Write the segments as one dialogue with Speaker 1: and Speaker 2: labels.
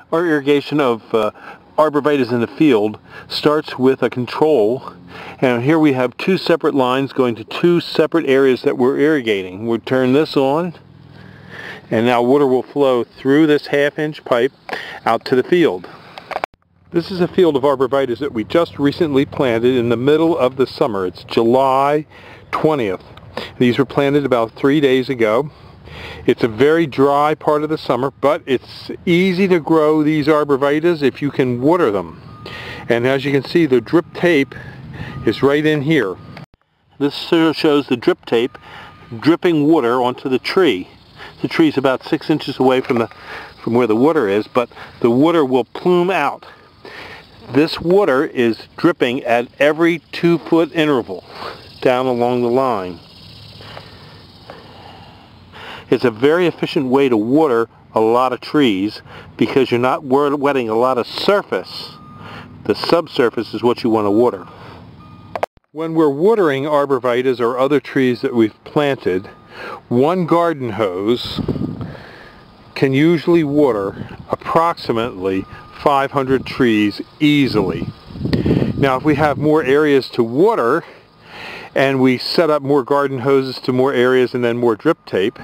Speaker 1: Our irrigation of arborvitaes in the field starts with a control, and here we have two separate lines going to two separate areas that we're irrigating. We'll turn this on, and now water will flow through this half-inch pipe out to the field. This is a field of arborvitaes that we just recently planted in the middle of the summer. It's July 20th. These were planted about 3 days ago. It's a very dry part of the summer, but it's easy to grow these arborvitaes if you can water them. And as you can see, the drip tape is right in here. This shows the drip tape dripping water onto the tree. The tree is about 6 inches away from where the water is, but the water will plume out. This water is dripping at every 2-foot interval down along the line. It's a very efficient way to water a lot of trees because you're not wetting a lot of surface. The subsurface is what you want to water. When we're watering arborvitaes or other trees that we've planted, one garden hose can usually water approximately 500 trees easily. Now if we have more areas to water and we set up more garden hoses to more areas and then more drip tape,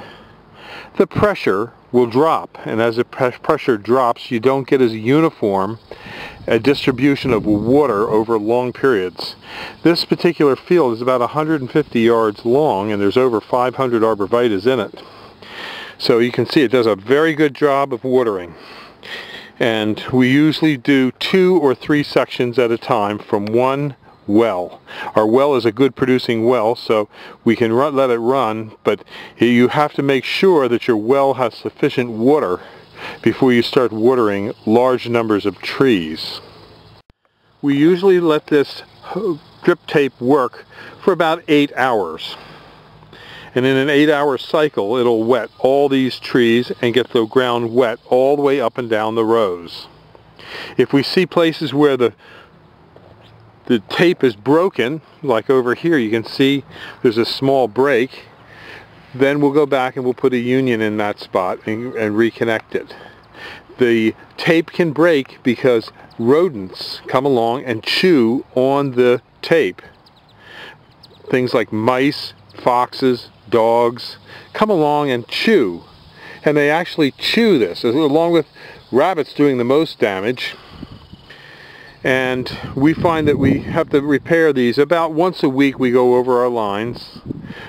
Speaker 1: the pressure will drop, and as the pressure drops you don't get as uniform a distribution of water over long periods. This particular field is about 150 yards long and there's over 500 arborvitaes in it. So you can see it does a very good job of watering. And we usually do 2 or 3 sections at a time from one well. Our well is a good producing well, so we can let it run, but you have to make sure that your well has sufficient water before you start watering large numbers of trees. We usually let this drip tape work for about 8 hours. And in an 8-hour cycle it'll wet all these trees and get the ground wet all the way up and down the rows. If we see places where the tape is broken, like over here you can see there's a small break, then we'll go back and we'll put a union in that spot and reconnect it. The tape can break because rodents come along and chew on the tape. Things like mice, foxes, dogs come along and chew, and they actually chew this along with rabbits doing the most damage. And we find that we have to repair these about once a week. We go over our lines.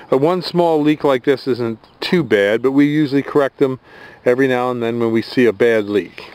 Speaker 1: One small leak like this isn't too bad, but we usually correct them every now and then when we see a bad leak.